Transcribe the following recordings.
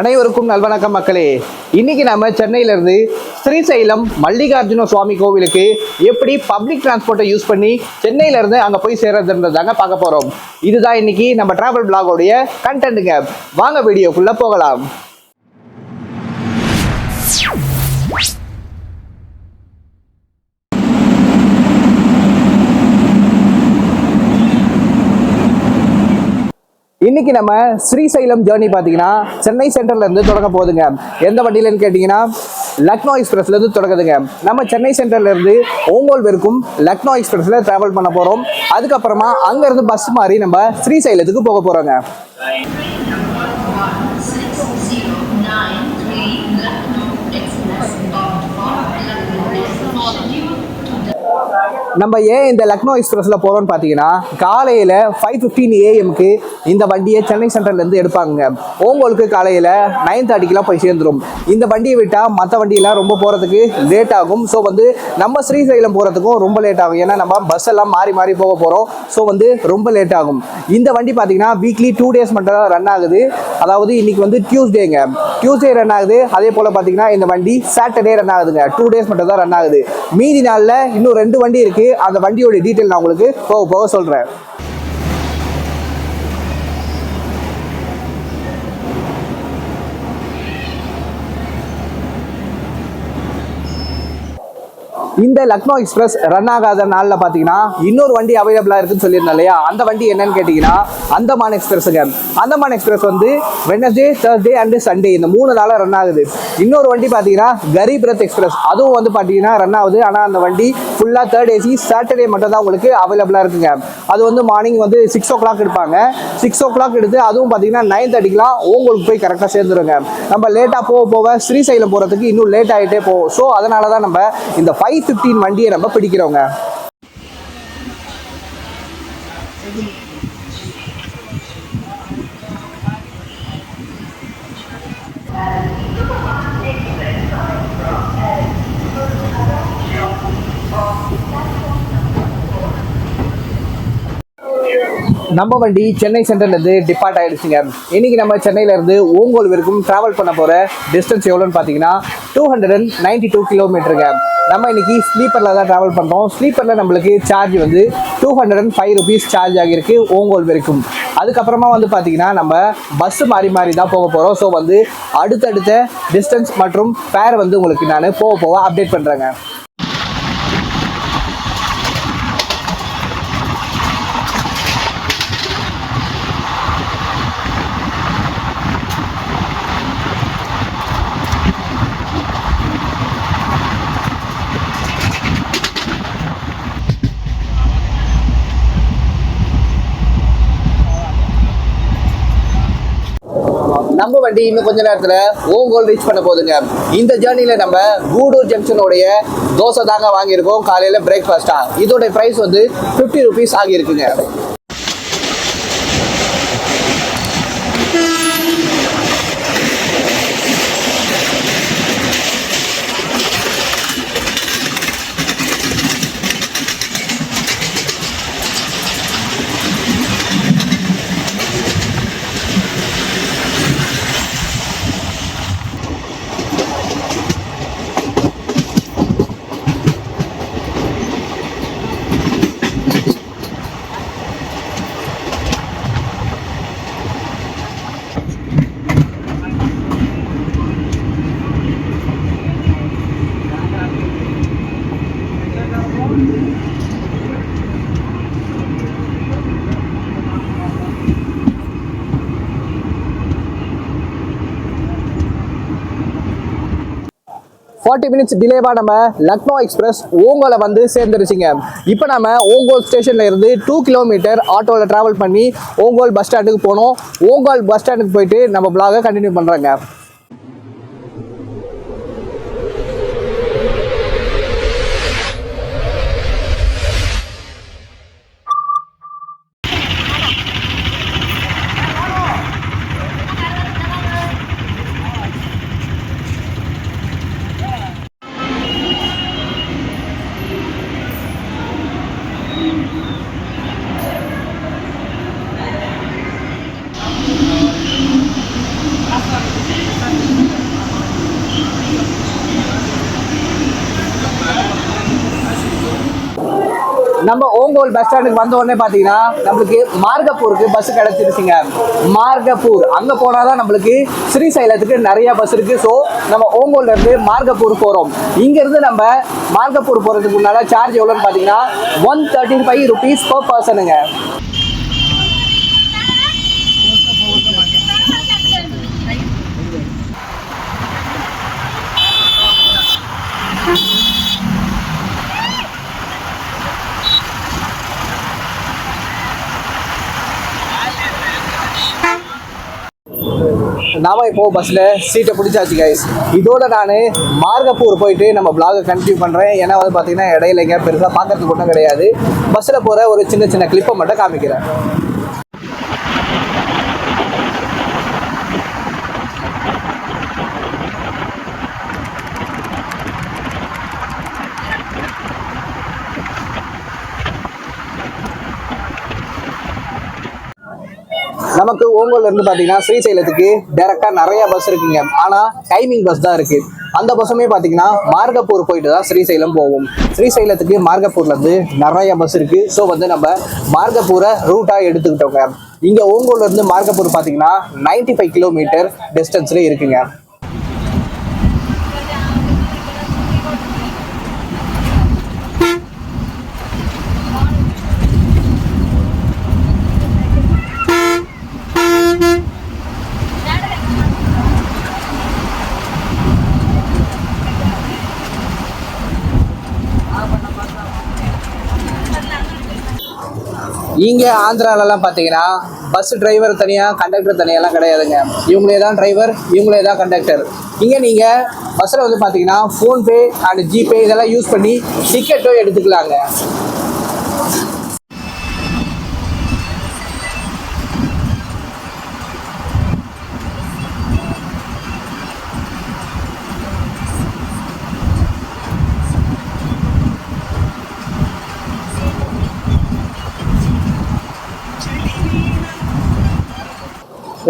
அனைவருக்கும் நல்வணக்கம் மக்களே. இன்னைக்கு நம்ம சென்னையில இருந்து ஸ்ரீசைலம் மல்லிகார்ஜுன சுவாமி கோவிலுக்கு எப்படி பப்ளிக் டிரான்ஸ்போர்ட்டை யூஸ் பண்ணி சென்னையில இருந்து அங்க போய் சேர்றதுன்றதாங்க பார்க்க போறோம். இதுதான் இன்னைக்கு நம்ம டிராவல் பிளாகோடைய கண்டென்ட்டுங்க. வாங்க வீடியோக்குள்ள போகலாம். இன்னைக்கு நம்ம ஸ்ரீசைலம் ஜேர்னி பார்த்தீங்கன்னா சென்னை சென்ட்ரல்ல இருந்து தொடங்க போகுதுங்க. எந்த வண்டியிலன்னு கேட்டீங்கன்னா லக்னோ எக்ஸ்பிரஸ்ல இருந்து தொடங்குதுங்க. நம்ம சென்னை சென்ட்ரல்ல இருந்து ஓங்கோல் வரைக்கும் லக்னோ எக்ஸ்பிரஸ்ல டிராவல் பண்ண போறோம். அதுக்கப்புறமா அங்க இருந்து பஸ் மாறி நம்ம ஸ்ரீசைலத்துக்கு போக போறோங்க. நம்ம ஏன் இந்த லக்னோ எக்ஸ்பிரஸ்ல போறோம்னு பார்த்தீங்கன்னா காலையில 5:15 AM இந்த வண்டியை சென்னை சென்ட்ரல்ல இருந்து எடுப்பாங்க. ஓங்கோலுக்கு காலையில 9:30 போய் சேர்ந்துடும். இந்த வண்டியை விட்டா மற்ற வண்டியெல்லாம் ரொம்ப போறதுக்கு லேட் ஆகும். ஸோ நம்ம ஸ்ரீசைலம் போறதுக்கும் ரொம்ப லேட் ஆகும். ஏன்னா நம்ம பஸ் எல்லாம் மாறி மாறி போக போறோம். ஸோ ரொம்ப லேட் ஆகும். இந்த வண்டி பார்த்தீங்கன்னா வீக்லி 2 days மட்டும் தான் ரன் ஆகுது. அதாவது இன்னைக்கு டியூஸ்டே ரன் ஆகுது. அதே போல பார்த்தீங்கன்னா இந்த வண்டி சாட்டர்டே ரன் ஆகுதுங்க. 2 days மட்டும் தான் ரன் ஆகுது. மீதி நாளில் இன்னும் 2 வண்டி இருக்கு. அந்த வண்டியோட டீடைல் நான் உங்களுக்கு போக சொல்றேன். இந்த லக்னோ எக்ஸ்பிரஸ் ரன் ஆகாத நாளில் பார்த்தீங்கன்னா இன்னொரு வண்டி அவைலபிளாக இருக்குன்னு சொல்லியிருந்தேன் இல்லையா? அந்த வண்டி என்னன்னு கேட்டிங்கன்னா அந்தமான் எக்ஸ்பிரஸுங்க. Andaman express Wednesday, Thursday and Sunday இந்த 3 நாளாக ரன் ஆகுது. இன்னொரு வண்டி பார்த்தீங்கன்னா கரீப் ரத் எக்ஸ்பிரஸ், அதுவும் பார்த்தீங்கன்னா ரன் ஆகுது. ஆனால் அந்த வண்டி ஃபுல்லாக 3rd AC சாட்டர்டே மட்டும் தான் உங்களுக்கு அவைலபிளாக இருக்குங்க. அது மார்னிங் 6 o'clock எடுப்பாங்க. 6 o'clock எடுத்து அதுவும் பார்த்தீங்கன்னா 9:30 உங்களுக்கு போய் கரெக்டாக சேர்ந்துருங்க. நம்ம லேட்டாக போக ஸ்ரீசைலம் போகிறதுக்கு இன்னும் லேட் ஆகிட்டே போகும். ஸோ அதனால தான் நம்ம இந்த 5:15 வண்டியை நம்ம பிடிக்கிறோங்க. நம்ம வண்டி சென்னை சென்ட்ரல்ல இருந்து டிபார்ட் ஆயிடுச்சுங்க. இன்னைக்கு நம்ம சென்னையில இருந்து ஓங்கோல் வரைக்கும் டிராவல் பண்ண போற டிஸ்டன்ஸ் எவ்வளோன்னு பார்த்தீங்கன்னா 292 கிலோமீட்டருங்க. நம்ம இன்னைக்கு ஸ்லீப்பரில் தான் ட்ராவல் பண்ணுறோம். ஸ்லீப்பரில் நம்மளுக்கு சார்ஜ் 205 rupees சார்ஜ் ஆகியிருக்கு ஓங்கோல் வரைக்கும். அதுக்கப்புறமா பார்த்தீங்கன்னா நம்ம பஸ் மாறி மாறி தான் போக போகிறோம். ஸோ அடுத்தடுத்த டிஸ்டன்ஸ் மற்றும் ஃபேர் உங்களுக்கு நான் போக அப்டேட் பண்ணுறேங்க. நம்ம வண்டி இன்னும் கொஞ்ச நேரத்துல ஓங்கோல் ரீச் பண்ண போகுதுங்க. இந்த ஜேர்னில நம்ம கூடூர் ஜங்ஷனோடைய தோசை தாங்க வாங்கியிருக்கோம் காலையில பிரேக்ஃபாஸ்டா. இதோட பிரைஸ் 50 rupees ஆகியிருக்குங்க. minutes டிலேவா நம்ம லக்னோ எக்ஸ்பிரஸ் ஓங்கோல சேர்ந்துருச்சுங்க. இப்போ நம்ம ஓங்கோல் ஸ்டேஷன்ல இருந்து 2 கிலோமீட்டர் ஆட்டோவில் டிராவல் பண்ணி ஓங்கோல் பஸ் ஸ்டாண்டுக்கு போனோம். ஓங்கோல் பஸ் ஸ்டாண்டுக்கு போயிட்டு நம்ம பிளாகை கண்டினியூ பண்றாங்க. நம்ம ஓங்கோல் பஸ் ஸ்டாண்டுக்கு வந்த உடனே பாத்தீங்கன்னா நம்மளுக்கு மார்கப்பூருக்கு பஸ் கிடைச்சிருச்சுங்க. மார்கப்பூர் அங்க போனாதான் நம்மளுக்கு ஸ்ரீசைலத்துக்கு நிறைய பஸ் இருக்கு. ஸோ நம்ம ஓங்கோல்ல இருந்து மார்கப்பூர் போறோம். இங்க இருந்து நம்ம மார்கப்பூர் போறதுக்கு முன்னால சார்ஜ் எவ்வளோன்னு பாத்தீங்கன்னா 135 rupees per personங்க. நாம இப்போ பஸ்ல சீட்டை பிடிச்சாச்சு கைஸ். இதோட நான் மார்கப்பூர் போயிட்டு நம்ம vlog கண்டினியூ பண்றேன். ஏன்னா வந்து பாத்தீங்கன்னா இடையில எங்க பெருசா பாக்கிறதுக்கு ஒன்றும் கிடையாது. பஸ்ல போற ஒரு சின்ன சின்ன கிளிப்பை மட்டும் காமிக்கிறேன். நமக்கு ஓங்கோல்ல இருந்து பாத்தீங்கன்னா ஸ்ரீசைலத்துக்கு டைரக்டா நிறைய பஸ் இருக்குங்க. ஆனா டைமிங் பஸ் தான் இருக்கு. அந்த பஸ்ஸுமே பாத்தீங்கன்னா மார்கப்பூர் போயிட்டு தான் ஸ்ரீசைலம் போகும். ஸ்ரீசைலத்துக்கு மார்கப்பூர்ல இருந்து நிறைய பஸ் இருக்கு. ஸோ வந்து நம்ம மார்கப்பூரை ரூட்டா எடுத்துக்கிட்டோங்க. இங்க ஓங்கோல்ல இருந்து மார்கப்பூர் பாத்தீங்கன்னா 95 கிலோமீட்டர் டிஸ்டன்ஸ்ல இருக்குங்க. இங்கே ஆந்திராலலாம் பார்த்தீங்கன்னா பஸ் டிரைவர் தனியாக கண்டக்டர் தனியாலாம் கிடையாதுங்க. இவங்களே தான் டிரைவர், இவங்களே தான் கண்டக்டர். இங்கே நீங்கள் பஸ்ஸில் வந்து பார்த்தீங்கன்னா ஃபோன்பே அண்ட் ஜிபே இதெல்லாம் யூஸ் பண்ணி டிக்கெட்டும் எடுத்துக்கலாங்க.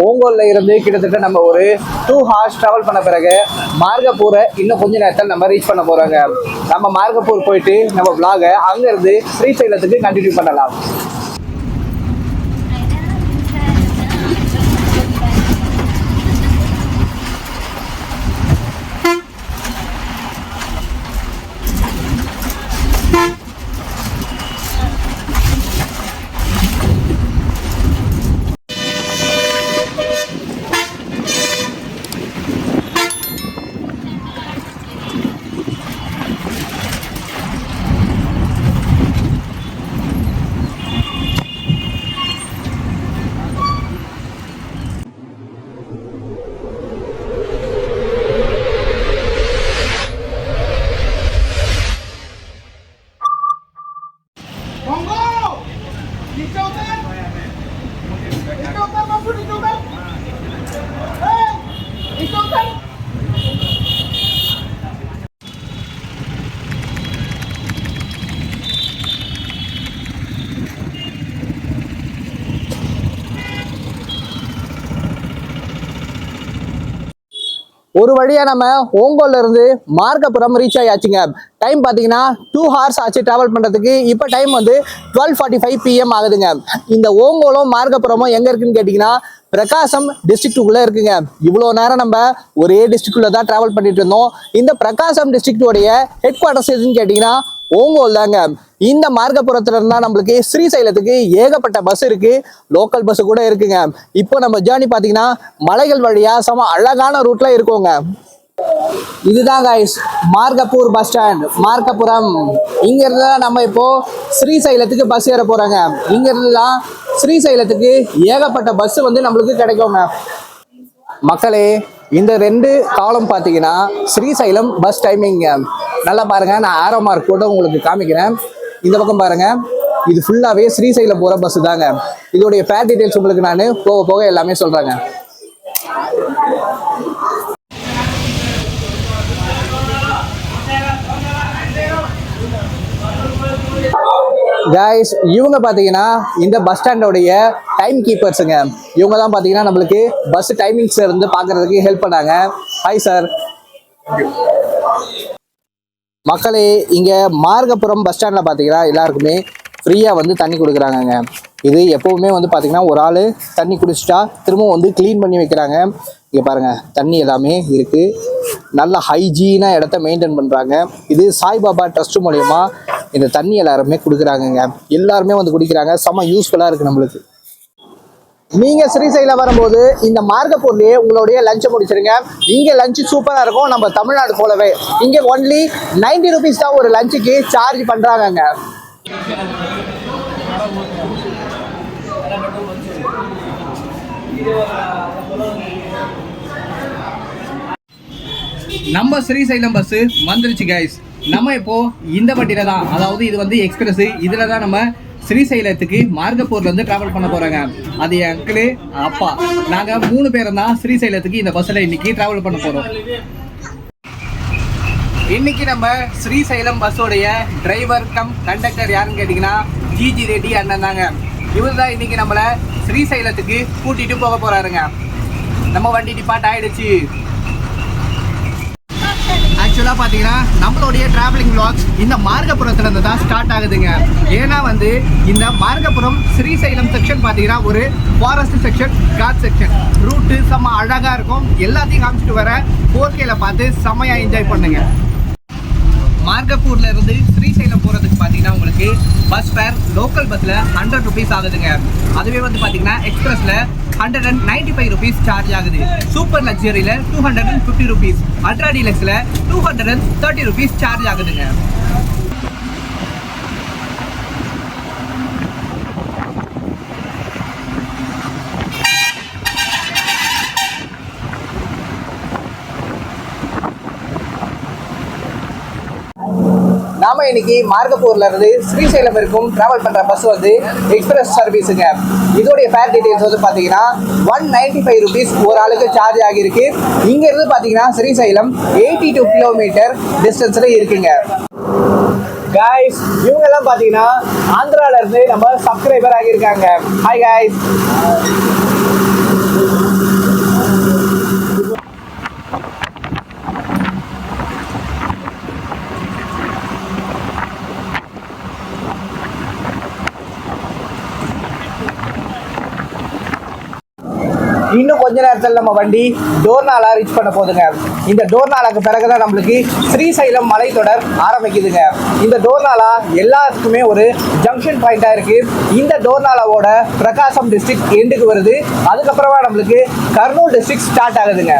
ஓங்கோல்ல இருந்து கிட்டத்தட்ட நம்ம ஒரு 2 hours டிராவல் பண்ண பிறகு மார்கப்பூரை இன்னும் கொஞ்ச நேரத்தில் நம்ம ரீச் பண்ண போறோங்க. நம்ம மார்கப்பூர் போயிட்டு நம்ம vlog அங்க இருந்து ஸ்ரீசைலத்துக்கு கண்டினியூ பண்ணலாம். ஒரு வழியா நம்ம ஓங்கோல்ல இருந்து மார்கப்புரம் ரீச் ஆயாச்சுங்க. டைம் பார்த்தீங்கன்னா 2 hours ஆச்சு டிராவல் பண்ணுறதுக்கு. இப்போ டைம் வந்து 12:45 PM ஆகுதுங்க. இந்த ஓங்கோலும் மார்கப்புறமும் எங்கே இருக்குன்னு கேட்டிங்கன்னா பிரகாசம் டிஸ்ட்ரிக்டுக்குள்ளே இருக்குங்க. இவ்வளோ நேரம் நம்ம ஒரே டிஸ்ட்ரிக்டுக்குள்ளே தான் டிராவல் பண்ணிட்டு இருந்தோம். இந்த பிரகாசம் டிஸ்ட்ரிக்டோடைய ஹெட் குவார்ட்டர்ஸ் எதுன்னு கேட்டிங்கன்னா ஓங்கோல் தாங்க. இந்த மார்கப்புறத்துல இருந்தா நம்மளுக்கு ஸ்ரீசைலத்துக்கு ஏகப்பட்ட பஸ் இருக்கு. லோக்கல் பஸ் கூட இருக்குங்க. இப்போ நம்ம ஜேர்னி பார்த்தீங்கன்னா மலைகள் வழியா சம அழகான ரூட்ல இருக்கோங்க. இதுதான் கைஸ் மார்கப்பூர் பஸ் ஸ்டாண்ட், மார்கப்புரம். இங்க இருந்து நம்ம இப்போ ஸ்ரீசைலத்துக்கு பஸ் ஏற போறாங்க. இங்க இருந்துதான் ஸ்ரீசைலத்துக்கு ஏகப்பட்ட பஸ் வந்து நம்மளுக்கு கிடைக்குங்க. மக்களே, இந்த 2 காலம் பார்த்தீங்கன்னா ஸ்ரீசைலம் பஸ் டைமிங்க. நல்லா பாருங்க, நான் ஆரோ மார்க் கூட உங்களுக்கு காமிக்கிறேன். இந்த பக்கம் பாருங்க, இது ஃபுல்லாவே ஸ்ரீசைலம் போற பஸ் தாங்க. இதோடைய ஃபேர் டீடைல்ஸ் உங்களுக்கு நான் போக போக எல்லாமே சொல்றேங்க. கைஸ், இவங்க பார்த்தீங்கன்னா இந்த பஸ் ஸ்டாண்டோடைய டைம் கீப்பர்ஸுங்க. இவங்க தான் பார்த்தீங்கன்னா நம்மளுக்கு பஸ் டைமிங்ஸ் இருந்து பார்க்கறதுக்கு ஹெல்ப் பண்ணாங்க. Hi sir. மக்களே, இங்கே மார்கப்புரம் பஸ் ஸ்டாண்டில் பார்த்தீங்கன்னா எல்லாருக்குமே ஃப்ரீயாக வந்து தண்ணி கொடுக்குறாங்கங்க. இது எப்போவுமே வந்து பார்த்திங்கன்னா ஒரு ஆள் தண்ணி குடிச்சிட்டா திரும்பவும் வந்து க்ளீன் பண்ணி வைக்கிறாங்க. இங்கே பாருங்கள், தண்ணி எல்லாமே இருக்குது. நல்ல ஹைஜீனாக இடத்த மெயின்டைன் பண்ணுறாங்க. இது சாய்பாபா ட்ரஸ்ட் மூலயமா இந்த தண்ணி எல்லாருமே கொடுக்குறாங்கங்க. எல்லாருமே வந்து குடிக்கிறாங்க. செம்ம யூஸ்ஃபுல்லாக இருக்குது நம்மளுக்கு. நீங்கள் ஸ்ரீசைலம் வரும்போது இந்த மார்கப்பூர்லேயே உங்களுடைய லஞ்சை முடிச்சிருங்க. இங்கே லஞ்சு சூப்பராக இருக்கும், நம்ம தமிழ்நாடு போலவே. இங்கே ஒன்லி 90 ருபீஸ் தான் ஒரு லஞ்சுக்கு சார்ஜ் பண்ணுறாங்கங்க. நம்ம ஸ்ரீசைலம் பஸ் வந்துருச்சு கைஸ். நம்ம இப்போ இந்த வண்டியில தான், அதாவது இது வந்து எக்ஸ்பிரஸ், இதுல தான் நம்ம ஸ்ரீசைலத்துக்கு மார்கப்பூர்ல இருந்து டிராவல் பண்ண போறாங்க. அது என் அங்கிள், அப்பா, நாங்க 3 பேரும் தான் ஸ்ரீசைலத்துக்கு இந்த பஸ்ல இன்னைக்கு டிராவல் பண்ண போறோம். இன்னைக்கு நம்ம ஸ்ரீசைலம் பஸ்ஸோடைய டிரைவர் கம் கண்டக்டர் யாருன்னு கேட்டிங்கன்னா ஜிஜி ரெட்டி அண்ணன் தாங்க. இவர் தான் இன்னைக்கு நம்மளை ஸ்ரீசைலத்துக்கு கூட்டிட்டு போக போறாருங்க. நம்ம வண்டி டிபார்ட் ஆயிடுச்சு. ஆக்சுவலாக பார்த்தீங்கன்னா நம்மளுடைய டிராவலிங் vlogs இந்த மார்கபுரத்துல இருந்து தான் ஸ்டார்ட் ஆகுதுங்க. ஏன்னா வந்து இந்த மார்கபுரம் ஸ்ரீசைலம் செக்ஷன் பார்த்தீங்கன்னா ஒரு forest section, ghat section. Route செம்ம அழகாக இருக்கும். எல்லாத்தையும் காமிச்சிட்டு வர 4Kல பார்த்து செம்மையாக என்ஜாய் பண்ணுங்க. மார்கப்பூர்ல இருந்து ஸ்ரீசைலம் போகிறதுக்கு பார்த்தீங்கன்னா உங்களுக்கு பஸ் ஃபேர் லோக்கல் பஸ்ஸில் 100 ருபீஸ் ஆகுதுங்க. அதுவே வந்து பார்த்தீங்கன்னா எக்ஸ்பிரஸில் 195 ருபீஸ் சார்ஜ் ஆகுது. சூப்பர் லக்ஸரியில் 250 ருபீஸ், அல்ட்ரா டீலக்ஸில் 230 ருபீஸ் சார்ஜ் ஆகுதுங்க. நாம இன்னைக்கு மார்கப்பூர்ல இருந்து ஸ்ரீசைலம் வரைக்கும் டிராவல் பண்ற பஸ் வந்து எக்ஸ்பிரஸ் சர்வீஸுங்க. இதோடைய ஃபேர் டீடைல்ஸ் வந்து பாத்தீங்கன்னா 195 ருபீஸ் ஒரு ஆளுக்கு சார்ஜ் ஆகியிருக்கு. இங்க இருந்து பாத்தீங்கன்னா ஸ்ரீசைலம் 82 கிலோமீட்டர் டிஸ்டன்ஸ்ல இருக்குங்க. காய்ஸ், இவங்க எல்லாம் பாத்தீங்கன்னா ஆந்திரால இருந்து நம்ம சப்ஸ்கிரைபர் ஆகியிருக்காங்க. Hi guys. இன்னும் கொஞ்ச நேரத்தில் நம்ம வண்டி டோர்னாலா ரீச் பண்ண போதுங்க. இந்த டோர்னாலாக்கு பிறகுதான் நம்மளுக்கு ஸ்ரீசைலம் மலைத்தொடர் ஆரம்பிக்குதுங்க. இந்த டோர்னாலா எல்லாத்துக்குமே ஒரு ஜங்ஷன் பாயிண்டா இருக்கு. இந்த டோர்னாலாவோட பிரகாசம் டிஸ்ட்ரிக்ட் எண்டுக்கு வருது. அதுக்கப்புறமா நம்மளுக்கு கர்னூல் டிஸ்ட்ரிக்ட் ஸ்டார்ட் ஆகுதுங்க.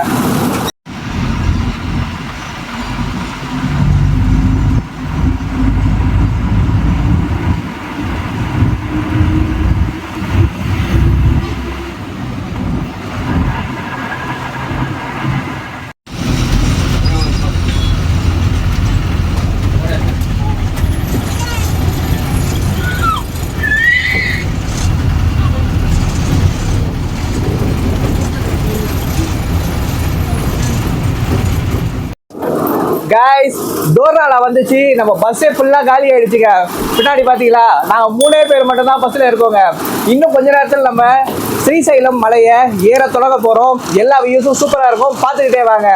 கைஸ், டோர்னாலா வந்துச்சு. நம்ம பஸ்ஸே ஃபுல்லாக காலி ஆயிடுச்சுங்க. பின்னாடி பார்த்தீங்களா, நாங்கள் 3 பேர் மட்டும் தான் பஸ்ஸில் இருக்கோங்க. இன்னும் கொஞ்ச நேரத்தில் நம்ம ஸ்ரீசைலம் மலையை ஏற தொடங்க போகிறோம். எல்லா வியூஸும் சூப்பராக இருக்கும், பார்த்துக்கிட்டே வாங்க.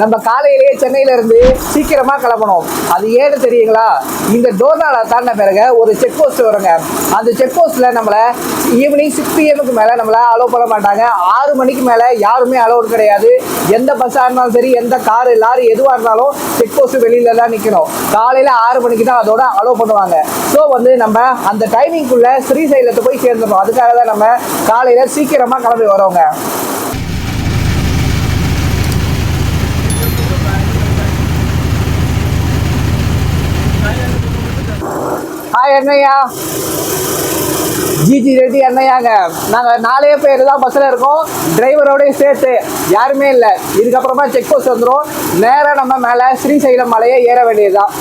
நம்ம காலையிலேயே சென்னையில இருந்து சீக்கிரமா கிளம்பணும். அது ஏன்னு தெரியுங்களா? இந்த டோர்னாலா தாண்டின பிறகு ஒரு செக் போஸ்ட் வருங்க. அந்த செக் போஸ்ட்ல நம்மளை ஈவினிங் 6 PM மேல நம்மளை அலோவ் பண்ண மாட்டாங்க. 6 மணிக்கு மேல யாருமே அலோவ் கிடையாது. எந்த பஸ்ஸா இருந்தாலும் சரி, எந்த காரு லாரி எதுவாக இருந்தாலும் செக் போஸ்ட் வெளியில தான் நிற்கணும். காலையில 6 மணிக்கு தான் அதோட அலோவ் பண்ணுவாங்க. ஸோ வந்து நம்ம அந்த டைமிங்குள்ள ஸ்ரீசைலத்தை போய் சேர்ந்துடணும். அதுக்காக தான் நம்ம காலையில சீக்கிரமா கிளம்பி வரோங்க. ஹாய் அண்ணையா, ஜிஜி ரெட்டி அண்ணையாங்க. நாங்கள் 4 பேர் தான் பஸ்ஸில் இருக்கோம், டிரைவரோடையும் சேர்த்து யாருமே இல்லை. இதுக்கப்புறமா செக் போஸ்ட் வந்துடும். நேராக நம்ம மேலே ஸ்ரீசைலம் மலையை ஏற வேண்டியதுதான்.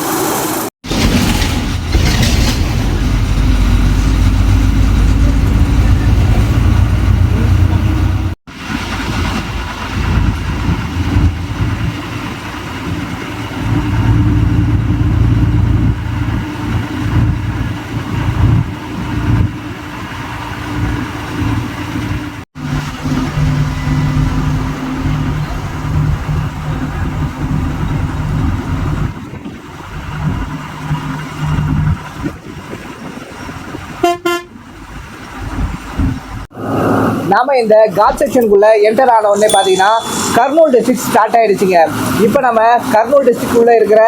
நாம இந்த காட் செக்ஷனுக்குள்ள என்டர் ஆன உடனே பார்த்தீங்கன்னா கர்னூல் டிஸ்ட்ரிக்ட் ஸ்டார்ட் ஆயிடுச்சுங்க. இப்போ நம்ம கர்னூல் டிஸ்ட்ரிக்ட் உள்ள இருக்கிற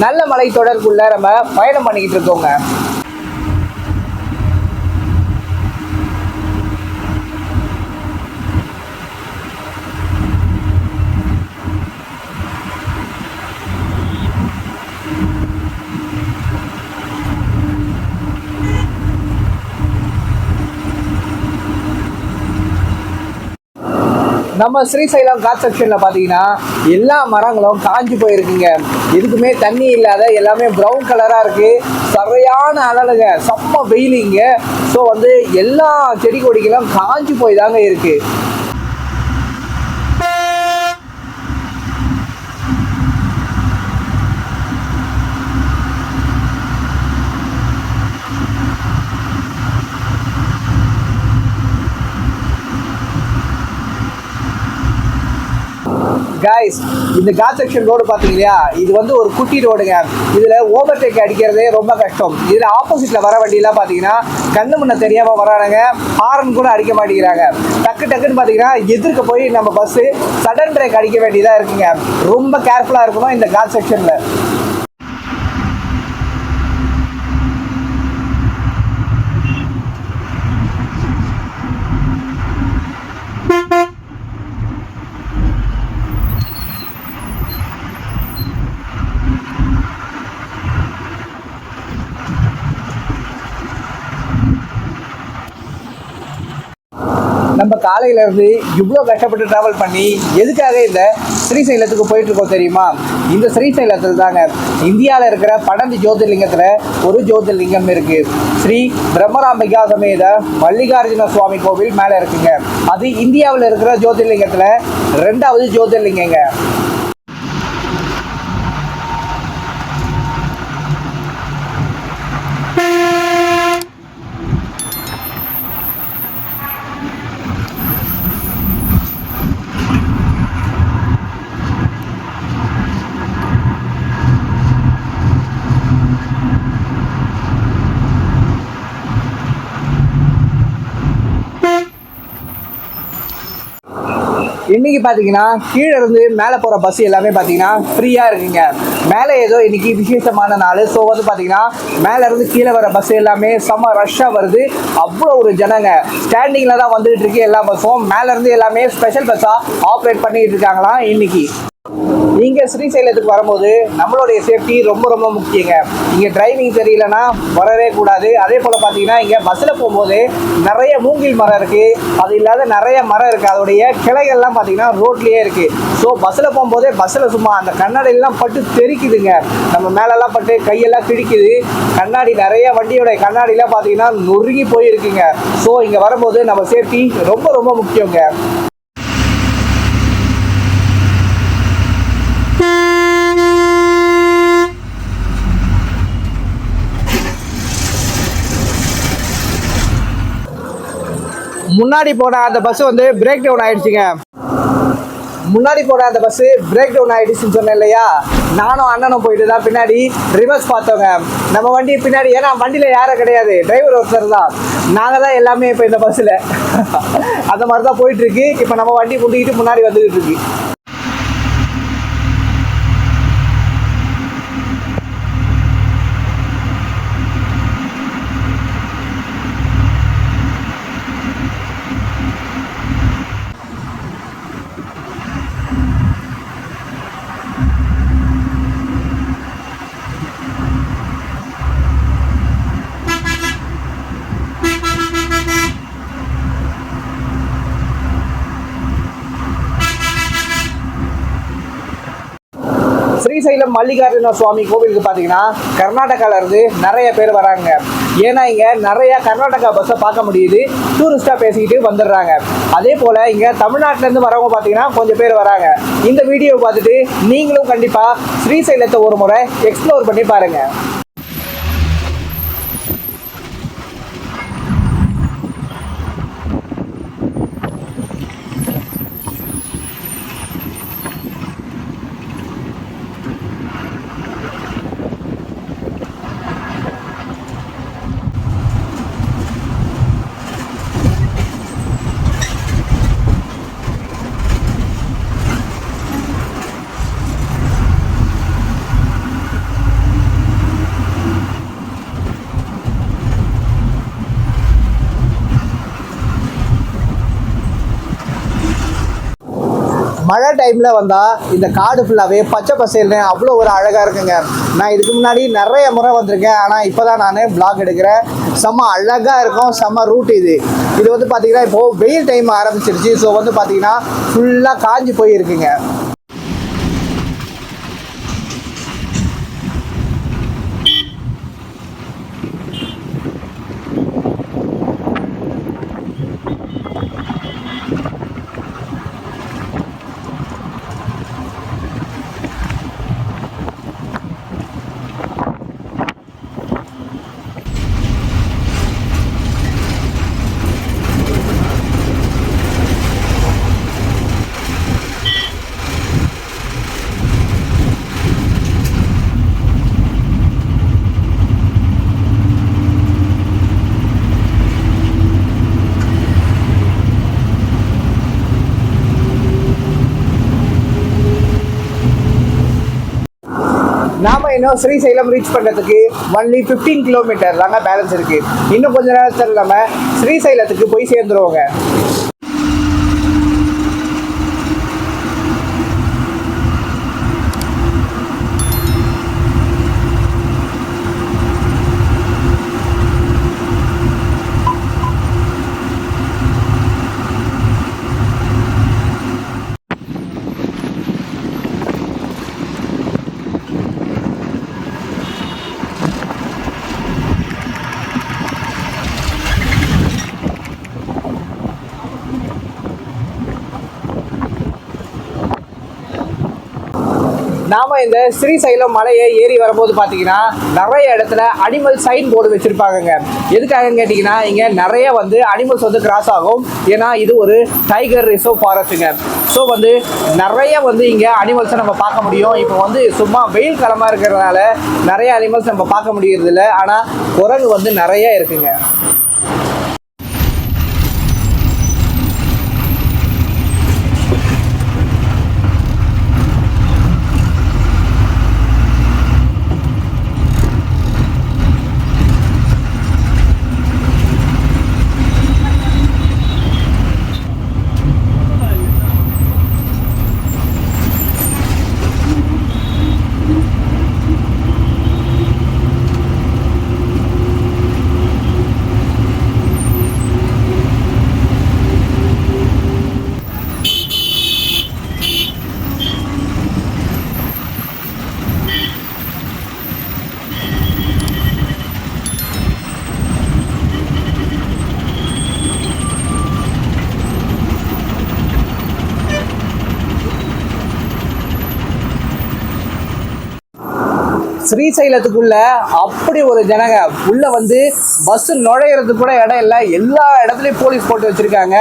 நல்ல மலை தொடருக்குள்ள நம்ம பயணம் பண்ணிக்கிட்டு இருக்கோங்க. நம்ம ஸ்ரீசைலம் காட் செக்ஷனில் பார்த்தீங்கன்னா எல்லா மரங்களும் காஞ்சி போயிருக்குங்க. எதுக்குமே தண்ணி இல்லாத எல்லாமே ப்ரௌன் கலராக இருக்குது. சரியான அனலுங்க, செம்ம வெயிலிங்க. ஸோ வந்து எல்லா செடி கொடிகளும் காஞ்சி போய் தாங்க இருக்குது. கைஸ், இந்த காட் செக்ஷன் ரோடு பார்த்தீங்களா, இது வந்து ஒரு குட்டி ரோடுங்க. இதில் ஓவர்டேக் அடிக்கிறதே ரொம்ப கஷ்டம். இதில் ஆப்போசிட்டில் வர வண்டியெல்லாம் பார்த்தீங்கன்னா கண்ணு முன்ன தெரியாமல் வரானுங்க, ஹாரன் கூட அடிக்க மாட்டேங்கிறாங்க. டக்கு டக்குன்னு பார்த்தீங்கன்னா எதிர்க்க போய் நம்ம பஸ்ஸு சடன் பிரேக் அடிக்க வேண்டியதாக இருக்குங்க. ரொம்ப கேர்ஃபுல்லாக இருக்கணும் இந்த காட் செக்ஷனில். நம்ம காலையிலேருந்து இவ்வளோ கஷ்டப்பட்டு ட்ராவல் பண்ணி எதுக்காக இந்த ஸ்ரீசைலத்துக்கு போயிட்டுருக்கோம் தெரியுமா? இந்த ஸ்ரீசைலத்தில் தாங்க இந்தியாவில் இருக்கிற 12 ஜோதிர்லிங்கத்தில் ஒரு ஜோதிர்லிங்கம் இருக்குது. ஸ்ரீ பிரம்மராம்பிகா சமேத மல்லிகார்ஜுன சுவாமி கோவில் மேலே இருக்குங்க. அது இந்தியாவில் இருக்கிற ஜோதிர்லிங்கத்தில் 2வது ஜோதிர்லிங்கங்க. இன்னைக்கு பார்த்தீங்கன்னா கீழே இருந்து மேலே போகிற பஸ் எல்லாமே பார்த்தீங்கன்னா ஃப்ரீயாக இருக்குங்க. மேலே ஏதோ இன்னைக்கு விசேஷமான நாள். ஸோ வந்து பார்த்தீங்கன்னா மேலே இருந்து கீழே வர பஸ் எல்லாமே செம்ம ரஷ்ஷாக வருது. அவ்வளோ ஒரு ஜனங்க ஸ்டாண்டிங்கில் தான் வந்துட்டு இருக்கு. எல்லா பஸ்ஸும் மேலே இருந்து எல்லாமே ஸ்பெஷல் பஸ்ஸாக ஆப்ரேட் பண்ணிட்டு இருக்காங்களாம் இன்னைக்கு. இங்கே ஸ்ரீசைலத்துக்கு வரும்போது நம்மளுடைய சேஃப்டி ரொம்ப ரொம்ப முக்கியங்க. இங்கே டிரைவிங் தெரியலன்னா வரவே கூடாது. அதே போல் பார்த்தீங்கன்னா இங்கே பஸ்ஸில் போகும்போது நிறைய மூங்கில் மரம் இருக்குது. அது இல்லாத நிறைய மரம் இருக்குது. அதோடைய கிளைகள்லாம் பார்த்தீங்கன்னா ரோட்லேயே இருக்குது. ஸோ பஸ்ஸில் போகும்போதே பஸ்ஸில் சும்மா அந்த கண்ணாடியெல்லாம் பட்டு தெரிக்குதுங்க. நம்ம மேலெல்லாம் பட்டு கையெல்லாம் கிழிக்குது. கண்ணாடி நிறைய வண்டியோடைய கண்ணாடிலாம் பார்த்தீங்கன்னா நொறுங்கி போயிருக்குங்க. ஸோ இங்கே வரும்போது நம்ம சேஃப்டி ரொம்ப ரொம்ப முக்கியங்க. முன்னாடி போன அந்த பஸ் வந்து பிரேக் டவுன் ஆயிடுச்சுங்க. முன்னாடி போன அந்த பஸ் பிரேக் டவுன் ஆயிடுச்சுன்னு சொன்னேன் இல்லையா? நானும் அண்ணனும் போயிட்டு தான் பின்னாடி ரிவர்ஸ் பார்த்தோங்க. நம்ம வண்டி பின்னாடி, ஏன்னா வண்டியில் யாரும் கிடையாது, டிரைவர் ஒருத்தர் தான். நாங்கள் தான் எல்லாமே இப்போ இந்த பஸ்ஸில் அந்த மாதிரி தான் போயிட்டு இருக்கு. இப்போ நம்ம வண்டி முண்டிக்கிட்டு முன்னாடி வந்துகிட்டு இருக்கு. ஸ்ரீசைலம் மல்லிகார்ஜுன சுவாமி கோவிலுக்கு பார்த்தீங்கன்னா கர்நாடகாவிலேருந்து நிறைய பேர் வராங்க. ஏன்னா இங்கே நிறைய கர்நாடகா பஸ்ஸை பார்க்க முடியுது. டூரிஸ்டாக பேசிக்கிட்டு வந்துடுறாங்க. அதே போல் இங்கே தமிழ்நாட்டிலேருந்து வரவங்க பார்த்தீங்கன்னா கொஞ்சம் பேர் வராங்க. இந்த வீடியோ பார்த்துட்டு நீங்களும் கண்டிப்பாக ஸ்ரீசைலத்தை ஒரு முறை எக்ஸ்ப்ளோர் பண்ணி பாருங்கள். மழை டைமில் வந்தால் இந்த காடு ஃபுல்லாகவே பச்சை பசேல்னு அவ்வளோ ஒரு அழகாக இருக்குங்க. நான் இதுக்கு முன்னாடி நிறைய முறை வந்திருக்கேன், ஆனால் இப்போ தான் நான் vlog எடுக்கிறேன். செம்ம அழகாக இருக்கும், செம்ம ரூட் இது. இது வந்து பார்த்தீங்கன்னா இப்போது வெயில் டைம் ஆரம்பிச்சிருச்சு. ஸோ வந்து பார்த்தீங்கன்னா ஃபுல்லாக காஞ்சி போயிருக்குங்க. நாம இன்னும் ஸ்ரீசைலம் ரீச் பண்ணுறதுக்கு ஒன்லி 15 கிலோமீட்டர் தாங்க பேலன்ஸ் இருக்கு. இன்னும் கொஞ்ச நேரத்தில் நம்ம ஸ்ரீசைலத்துக்கு போய் சேர்ந்துருவோங்க. நாம இந்த ஸ்ரீசைலம் மலையை ஏறி வரும்போது பார்த்தீங்கன்னா நிறைய இடத்துல அனிமல் சைன் போர்டு வச்சிருப்பாங்க. எதுக்காகன்னு கேட்டிங்கன்னா இங்கே நிறைய வந்து அனிமல்ஸ் வந்து கிராஸ் ஆகும். ஏன்னா இது ஒரு டைகர் ரிசர்வ் ஃபாரஸ்ட்டுங்க. ஸோ வந்து நிறைய வந்து இங்கே அனிமல்ஸை நம்ம பார்க்க முடியும். இப்போ வந்து சும்மா வெயில் காலமாக இருக்கிறதுனால நிறைய அனிமல்ஸ் நம்ம பார்க்க முடியறது இல்லை. ஆனால் குரங்கு வந்து நிறைய இருக்குங்க. ஸ்ரீசைலத்துக்குள்ள அப்படி ஒரு ஜனங்க உள்ள வந்து பஸ் நுழையிறதுக்கு கூட இடம் இல்லை. எல்லா இடத்துலையும் போலீஸ் போட்டு வச்சிருக்காங்க.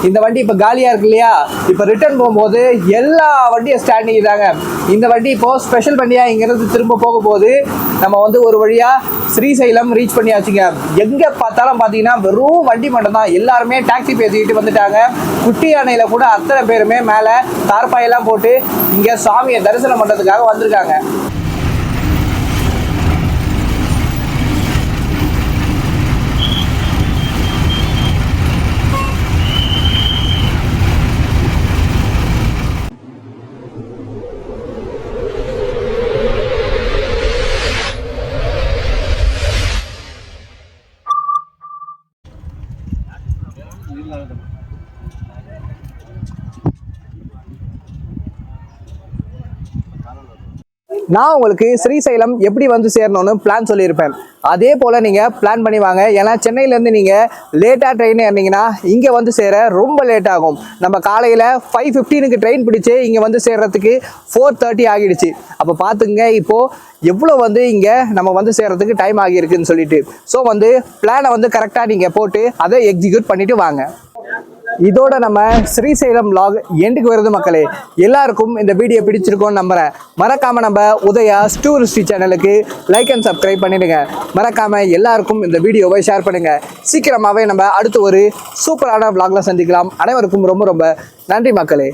இந்த வண்டி இப்போ காலியாக இருக்கு இல்லையா, இப்போ ரிட்டர்ன் போகும்போது எல்லா வண்டியும் ஸ்டாண்டிங் தாங்க. இந்த வண்டி இப்போ ஸ்பெஷல் வண்டியாக இங்கேருந்து திரும்ப போகும்போது நம்ம வந்து ஒரு வழியாக ஸ்ரீசைலம் ரீச் பண்ணியாச்சுங்க. எங்கே பார்த்தாலும் பார்த்தீங்கன்னா வெறும் வண்டி மட்டும் தான். எல்லாருமே டாக்ஸி பேசிக்கிட்டு வந்துட்டாங்க. குட்டி யானையில் கூட அத்தனை பேருமே மேலே தார்பாயெல்லாம் போட்டு இங்கே சாமியை தரிசனம் பண்ணுறதுக்காக வந்திருக்காங்க. நான் உங்களுக்கு ஸ்ரீசைலம் எப்படி வந்து சேரணும்னு பிளான் சொல்லியிருப்பேன். அதே போல் நீங்கள் பிளான் பண்ணி வாங்க. ஏன்னா சென்னையிலேருந்து நீங்கள் லேட்டாக ட்ரெயின் ஏறினீங்கன்னா இங்கே வந்து சேர ரொம்ப லேட் ஆகும். நம்ம காலையில் 5:15க்கு ட்ரெயின் பிடிச்சி இங்கே வந்து சேர்கிறதுக்கு 4:30 ஆகிடுச்சு. அப்போ பார்த்துங்க இப்போது எவ்வளோ வந்து இங்கே நம்ம வந்து சேர்கிறதுக்கு டைம் ஆகியிருக்குன்னு சொல்லிட்டு. ஸோ வந்து பிளானை வந்து கரெக்டாக நீங்கள் போட்டு அதை எக்ஸிக்யூட் பண்ணிவிட்டு வாங்க. இதோட நம்ம ஸ்ரீசைலம் vlog எண்டுக்கு வருது மக்களே. எல்லாருக்கும் இந்த வீடியோ பிடிச்சிருக்கோன்னு நம்புறேன். மறக்காம நம்ம உதயா டூரிஸ்ட் சேனலுக்கு லைக் அண்ட் சப்ஸ்கிரைப் பண்ணிடுங்க. மறக்காம எல்லாருக்கும் இந்த வீடியோவை ஷேர் பண்ணுங்க. சீக்கிரமாவே நம்ம அடுத்து ஒரு சூப்பரான vlogல சந்திக்கலாம். அனைவருக்கும் ரொம்ப ரொம்ப நன்றி மக்களே.